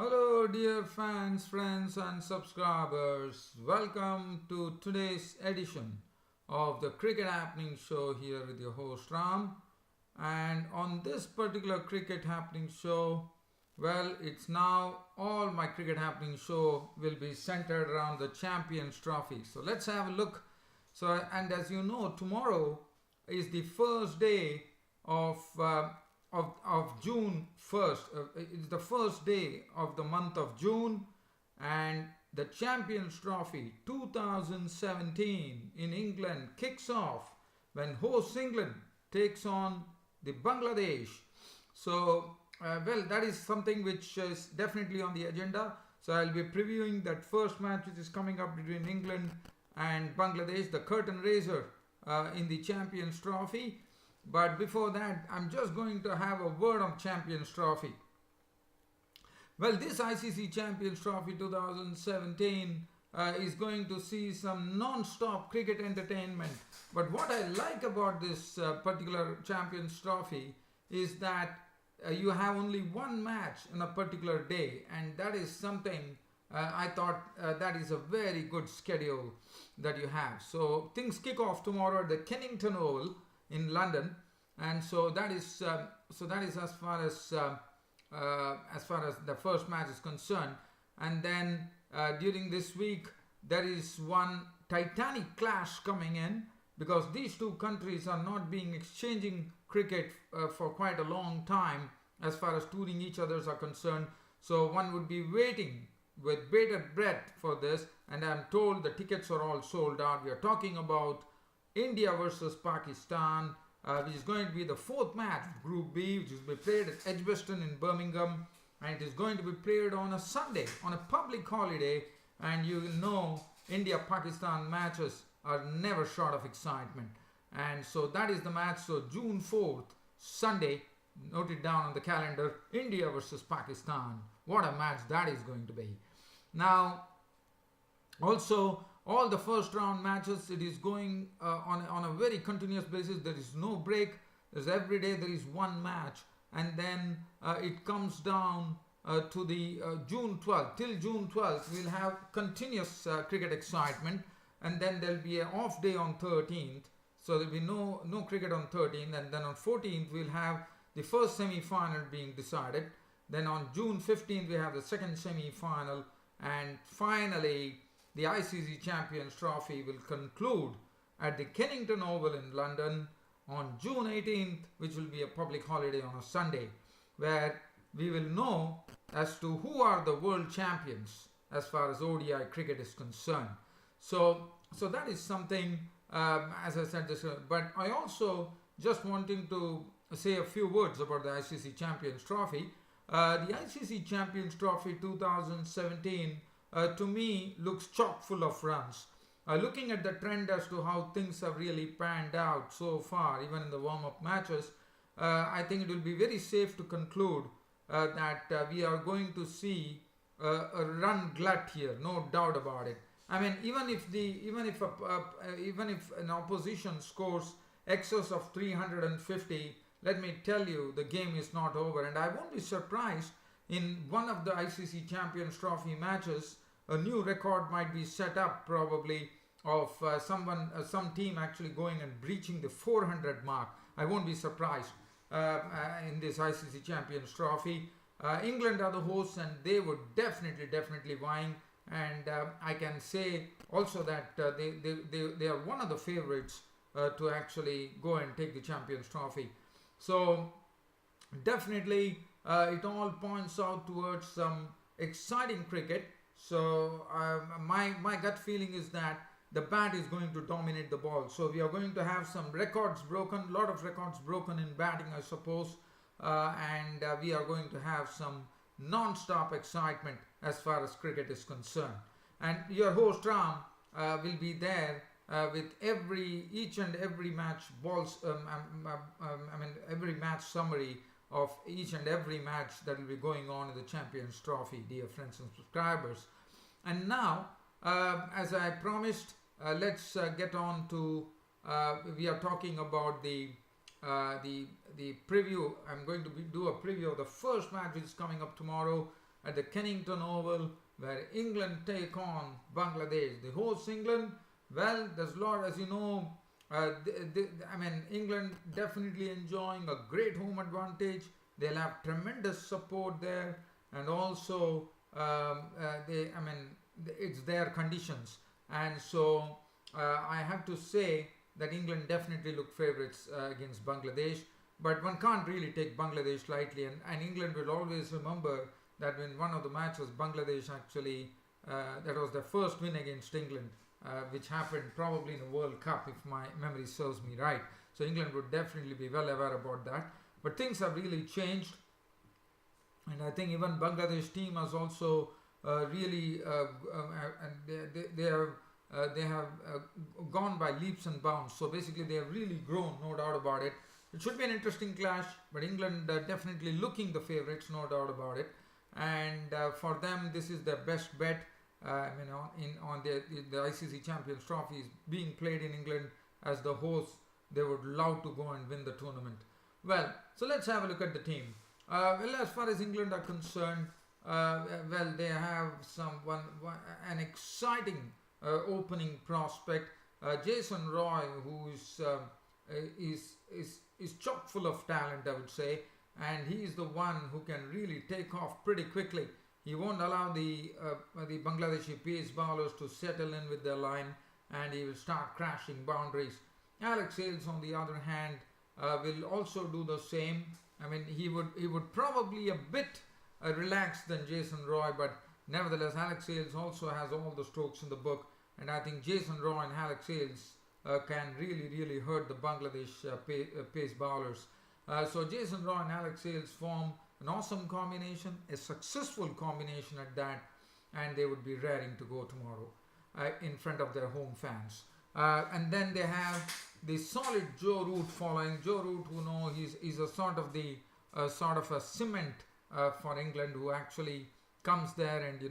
Hello, dear fans, friends, and subscribers. Welcome to today's edition of the Cricket Happening Show here with your host Ram. And on this particular Cricket Happening Show, well, it's now all my Cricket Happening Show will be centered around the Champions Trophy. So let's have a look. So, and as you know, tomorrow is the first day of June 1st. It's the first day of the month of June, and the Champions Trophy 2017 in England kicks off when host England takes on the Bangladesh. So, well, that is something which is definitely on the agenda. So, I'll be previewing that first match which is coming up between England and Bangladesh, the curtain raiser in the Champions Trophy. But before that, I'm just going to have a word on Champions Trophy. Well, this ICC Champions Trophy 2017 is going to see some non-stop cricket entertainment. But what I like about this particular Champions Trophy is that you have only one match in a particular day, and that is something I thought that is a very good schedule that you have. So things kick off tomorrow at the Kennington Oval in London, and so that is as far as the first match is concerned. And then during this week there is one titanic clash coming in, because these two countries are not being exchanging cricket for quite a long time as far as touring each others are concerned. So one would be waiting with bated breath for this, and I'm told the tickets are all sold out. We are talking about India versus Pakistan, which is going to be the fourth match of Group B, which will be played at Edgbaston in Birmingham, and it is going to be played on a Sunday, on a public holiday. And you know, India-Pakistan matches are never short of excitement, and so that is the match. So June 4th, Sunday, note it down on the calendar, India versus Pakistan. What a match that is going to be. Now, also, all the first round matches, it is going on a very continuous basis. There is no break. There's every day there is one match, and then it comes down to the June 12th. Till June 12th, we'll have continuous cricket excitement, and then there'll be an off day on 13th. So there'll be no cricket on 13th, and then on 14th we'll have the first semi-final being decided. Then on June 15th we have the second semi-final, and finally the ICC Champions Trophy will conclude at the Kennington Oval in London on June 18th, which will be a public holiday on a Sunday, where we will know as to who are the world champions as far as ODI cricket is concerned. So that is something, as I said this, but I also just wanting to say a few words about the ICC Champions Trophy. The ICC Champions Trophy 2017 to me looks chock full of runs. Looking at the trend as to how things have really panned out so far, even in the warm-up matches, I think it will be very safe to conclude that we are going to see a run glut here, no doubt about it. I mean, even if an opposition scores excess of 350, let me tell you, the game is not over, and I won't be surprised in one of the ICC Champions Trophy matches, a new record might be set up probably of some team actually going and breaching the 400 mark. I won't be surprised in this ICC Champions Trophy. England are the hosts, and they would definitely vying. And I can say also that they are one of the favorites to actually go and take the Champions Trophy. So definitely it all points out towards some exciting cricket. So my gut feeling is that the bat is going to dominate the ball. So we are going to have some records broken, a lot of records broken in batting, I suppose, and we are going to have some non-stop excitement as far as cricket is concerned. And your host Ram will be there with each and every match every match summary of each and every match that will be going on in the Champions Trophy, dear friends and subscribers. And now, as I promised, let's get on to, we are talking about the preview. I'm going to do a preview of the first match which is coming up tomorrow, at the Kennington Oval, where England take on Bangladesh. The host England, well, there's a lot, as you know, England definitely enjoying a great home advantage. They'll have tremendous support there, and also it's their conditions, and so I have to say that England definitely look favourites against Bangladesh. But one can't really take Bangladesh lightly, and England will always remember that when one of the matches, Bangladesh actually, that was their first win against England, which happened probably in the World Cup, if my memory serves me right. So England would definitely be well aware about that. But things have really changed, and I think even Bangladesh team has also really, they have gone by leaps and bounds. So basically they have really grown, no doubt about it. It should be an interesting clash, but England definitely looking the favourites, no doubt about it. And for them, this is their best bet. On the ICC Champions trophy is being played in England as the host. They would love to go and win the tournament. Well, so let's have a look at the team. As far as England are concerned, they have an exciting opening prospect. Jason Roy, who is chock full of talent, I would say, and he is the one who can really take off pretty quickly. He won't allow the Bangladeshi pace bowlers to settle in with their line, and he will start crashing boundaries. Alex Hales, on the other hand, will also do the same. He would probably a bit relaxed than Jason Roy, but nevertheless, Alex Hales also has all the strokes in the book, and I think Jason Roy and Alex Hales can really hurt the Bangladesh pace bowlers. So Jason Roy and Alex Hales form an awesome combination, a successful combination at that, and they would be raring to go tomorrow in front of their home fans. And then they have the solid Joe Root following. Joe Root, who know he's a sort of a cement for England, who actually comes there and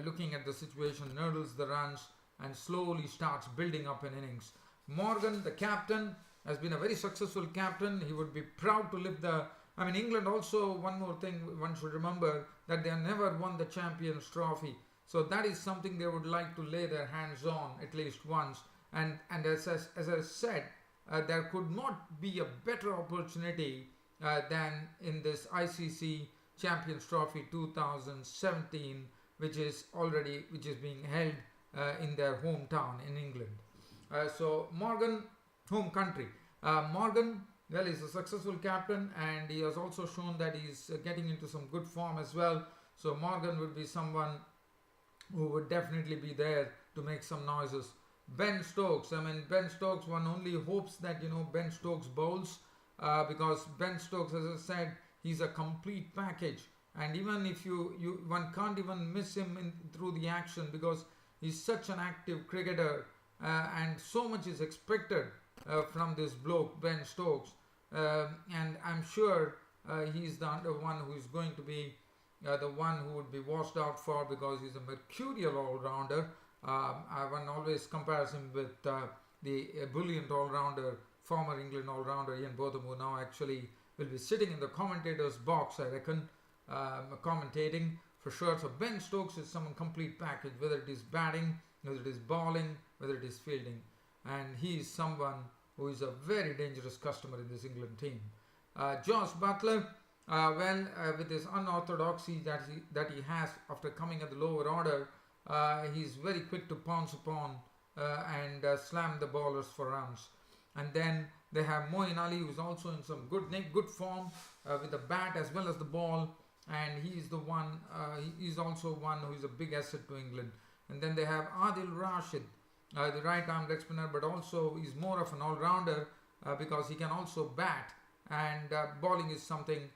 looking at the situation, nurdles the runs and slowly starts building up an innings. Morgan, the captain, has been a very successful captain. He would be proud to lift England also, one more thing one should remember, that they have never won the Champions trophy. So that is something they would like to lay their hands on at least once. And as I said, there could not be a better opportunity than in this ICC Champions Trophy 2017, which is being held in their hometown in England. So Morgan, home country. Morgan, well, is a successful captain, and he has also shown that he's getting into some good form as well. So Morgan would be someone who would definitely be there to make some noises. Ben Stokes, Ben Stokes, one only hopes that Ben Stokes bowls, because Ben Stokes, as I said, he's a complete package, and even if one can't even miss him through the action, because he's such an active cricketer, and so much is expected from this bloke Ben Stokes, and I'm sure he's the one who is going to be the one who would be watched out for, because he's a mercurial all-rounder. One always compares him with the brilliant all-rounder, former England all-rounder Ian Botham, who now actually will be sitting in the commentator's box, I reckon, commentating for sure. So Ben Stokes is some complete package, whether it is batting, whether it is bowling, whether it is fielding, and he is someone who is a very dangerous customer in this England team. Josh Buttler, with his unorthodoxy that he has after coming at the lower order, he's very quick to pounce upon and slam the bowlers for runs. And then they have Moeen Ali, who's also in some good form with the bat as well as the ball, and he's the one. He's also one who is a big asset to England. And then they have Adil Rashid, the right-arm leg spinner, but also he's more of an all-rounder because he can also bat, and bowling is something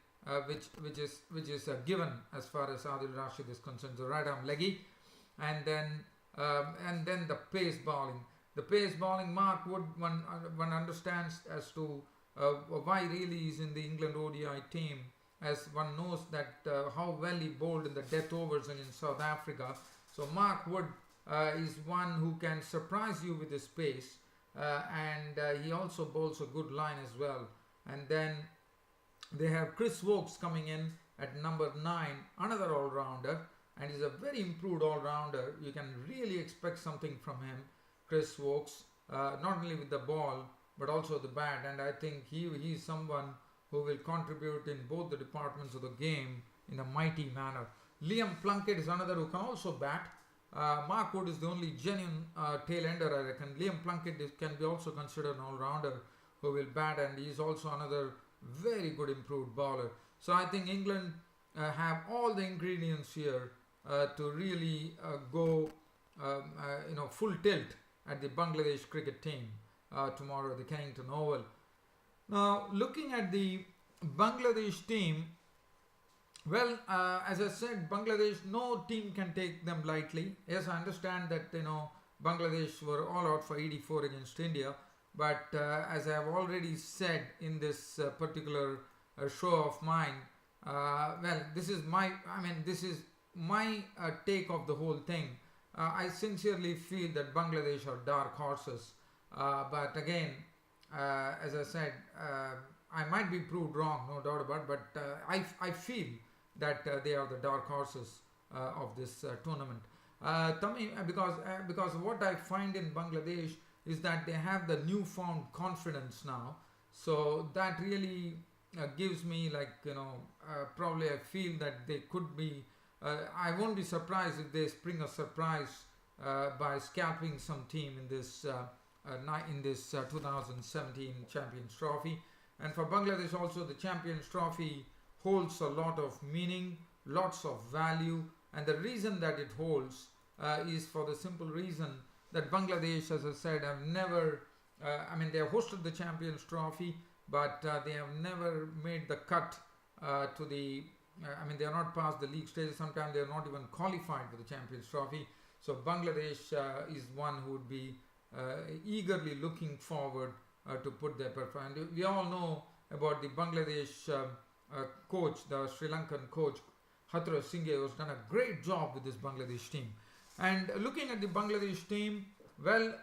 which is a given as far as Adil Rashid is concerned. The right-arm leggy, and then the pace bowling. The pace bowling, Mark Wood, one understands as to why really he's in the England ODI team, as one knows that how well he bowled in the death overs against South Africa. So Mark Wood is one who can surprise you with his pace, and he also bowls a good line as well. And then they have Chris Wokes coming in at number 9, another all-rounder, and he's a very improved all-rounder. You can really expect something from him, Chris Wokes, not only with the ball but also the bat, and I think he is someone who will contribute in both the departments of the game in a mighty manner. Liam Plunkett is another who can also bat. Mark Wood is the only genuine tail ender, I reckon. Liam Plunkett can be also considered an all-rounder who will bat, and he is also another very good improved bowler. So I think England have all the ingredients here to really go full tilt at the Bangladesh cricket team tomorrow at the Kennington Oval. Now, looking at the Bangladesh team, well, as I said, Bangladesh, no team can take them lightly. Yes, I understand that Bangladesh were all out for 84 against India, but as I have already said in this particular show of mine, well, this is my take of the whole thing. I sincerely feel that Bangladesh are dark horses, but again, as I said, I might be proved wrong, no doubt about it, but I feel that they are the dark horses of this tournament. Because what I find in Bangladesh is that they have the newfound confidence now, so that really gives me probably I feel that they could be. I won't be surprised if they spring a surprise by scalping some team in this 2017 Champions Trophy. And for Bangladesh also, the Champions Trophy holds a lot of meaning, lots of value, and the reason that it holds is for the simple reason that Bangladesh, as I said, have never, they have hosted the Champions Trophy, but they have never made the cut to the, they are not past the league stages. Sometimes they are not even qualified for the Champions Trophy. So Bangladesh is one who would be eagerly looking forward to put their performance. We all know about the Bangladesh coach, the Sri Lankan coach, Hathra Singh, who has done a great job with this Bangladesh team. And looking at the Bangladesh team, well,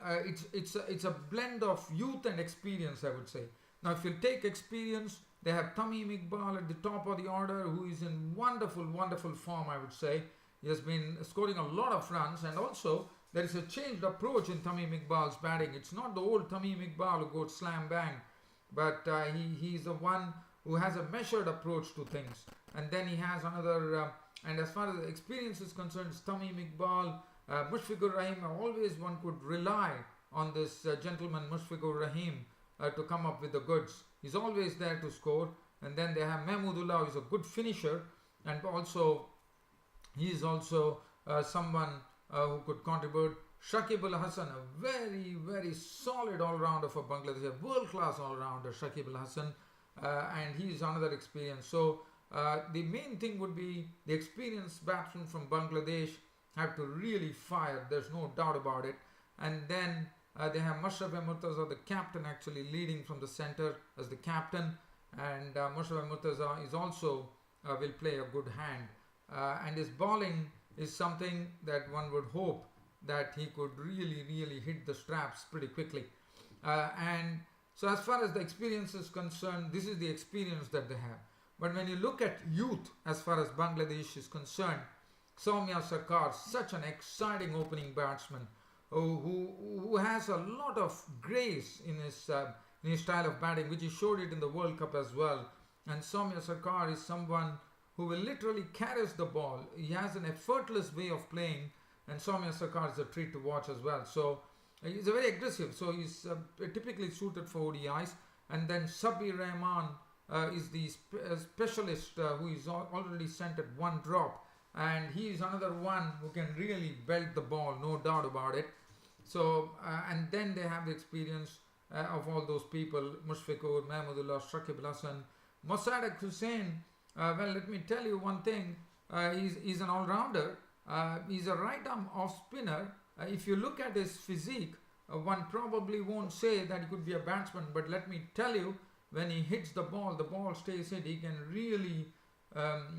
it's a blend of youth and experience, I would say. Now, if you take experience, they have Tamim Iqbal at the top of the order, who is in wonderful, wonderful form, I would say. He has been scoring a lot of runs, and also there is a changed approach in Tamim Iqbal's batting. It's not the old Tamim Iqbal who goes slam bang, but he is the one who has a measured approach to things. And then he has another, and as far as the experience is concerned, it's Tamim Iqbal, Mushfiqur Rahim. Always one could rely on this gentleman Mushfiqur Rahim to come up with the goods. He's always there to score. And then they have Mahmudullah, who is a good finisher, and also he is also someone who could contribute. Shakib Al Hasan, a very, very solid all-rounder for Bangladesh, a world-class all-rounder, Shakib Al Hasan, and he is another experience. So the main thing would be the experienced batsmen from Bangladesh have to really fire, there's no doubt about it. And then they have Mashraf Murtaza, the captain, actually leading from the center as the captain, and Mashraf Murtaza is also will play a good hand, and his bowling is something that one would hope that he could really, really hit the straps pretty quickly. And so as far as the experience is concerned, this is the experience that they have. But when you look at youth, as far as Bangladesh is concerned, Soumya Sarkar, such an exciting opening batsman who has a lot of grace in his style of batting, which he showed it in the World Cup as well. And Soumya Sarkar is someone who will literally carries the ball. He has an effortless way of playing, and Soumya Sarkar is a treat to watch as well. So he's a very aggressive, so he's typically suited for ODIs. And then Sabir Rahman is the specialist who is already sent at one drop, and he is another one who can really belt the ball, no doubt about it. So and then they have the experience of all those people: Mushfiqur, Mahmudullah, Shakib Al Hasan, Mossadegh Hussain. Well, let me tell you one thing. He's an all-rounder. He's a right-arm off-spinner. If you look at his physique, one probably won't say that he could be a batsman. But let me tell you, when he hits the ball stays hit. He can really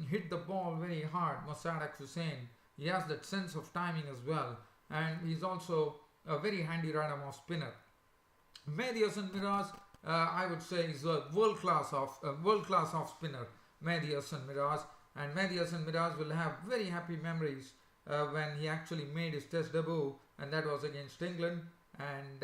hit the ball very hard. Mossadegh Hussain. He has that sense of timing as well, and he's also a very handy right-arm off-spinner. Mehdi Hasan Miraz, I would say, is a world-class off-spinner. Mehdi Hasan Miraz, and Mehdi Hassan Miraz will have very happy memories when he actually made his test debut, and that was against England. And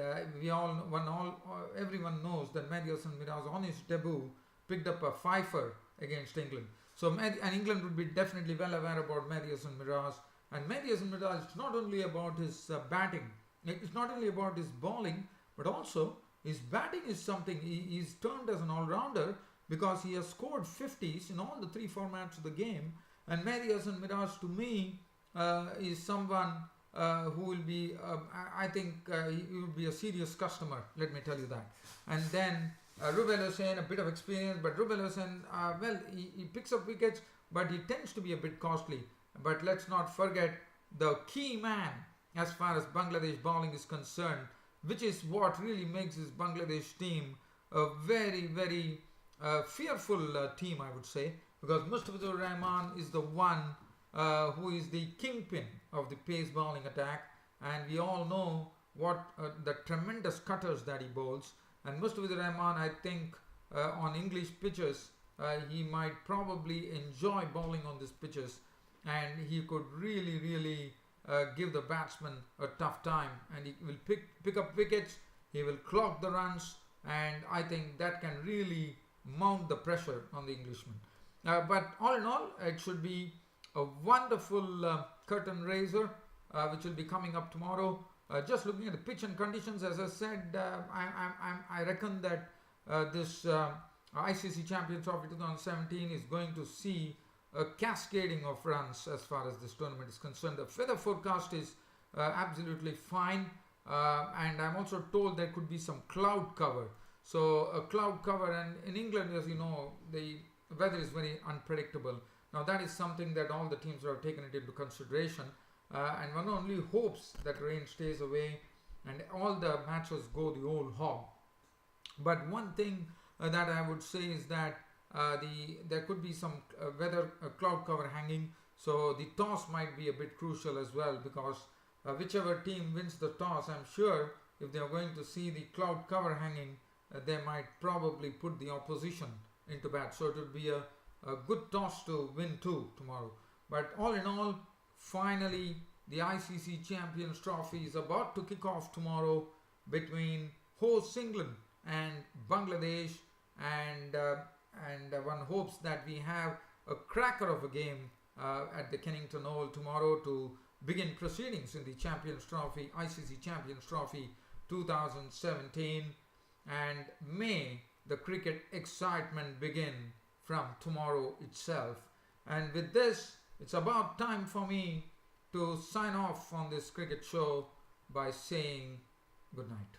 everyone knows that Mehdi Hassan Miraz on his debut picked up a fifer against England. So and England would be definitely well aware about Mehdi Hassan Miraz. And Mehdi Hassan Miraz, it's not only about his batting, it's not only about his bowling, but also his batting is something. He's termed as an all-rounder because he has scored 50s in all the three formats of the game. And Mehdi Hassan Miraz, to me, is someone who will be, I think he will be a serious customer, let me tell you that. And then Rubel Hussain, a bit of experience, but Rubel Hussain, he picks up wickets, but he tends to be a bit costly. But let's not forget the key man as far as Bangladesh bowling is concerned, which is what really makes this Bangladesh team a very, very fearful team, I would say, because Mustafizur Rahman is the one who is the kingpin of the pace bowling attack, and we all know what the tremendous cutters that he bowls. And Mustafizur Rahman, I think on English pitches, he might probably enjoy bowling on these pitches, and he could really, really give the batsman a tough time, and he will pick up wickets, he will clock the runs, and I think that can really mount the pressure on the Englishman. But all in all, it should be a wonderful curtain raiser which will be coming up tomorrow. Just looking at the pitch and conditions, as I said, I reckon that this ICC Champions Trophy 2017 is going to see a cascading of runs as far as this tournament is concerned. The weather forecast is absolutely fine, and I'm also told there could be some cloud cover. So a cloud cover, and in England, as you know, the weather is very unpredictable. Now that is something that all the teams have taken it into consideration, and one only hopes that rain stays away and all the matches go the whole hog. But one thing that I would say is that there could be some weather cloud cover hanging, so the toss might be a bit crucial as well, because whichever team wins the toss, I'm sure if they are going to see the cloud cover hanging, they might probably put the opposition into bat. So it would be a good toss to win too tomorrow. But all in all, finally the ICC Champions Trophy is about to kick off tomorrow between hosts England and Bangladesh, and one hopes that we have a cracker of a game at the Kennington Oval tomorrow to begin proceedings in the Champions Trophy, ICC Champions Trophy 2017, and may the cricket excitement begin from tomorrow itself. And with this, it's about time for me to sign off on this cricket show by saying good night.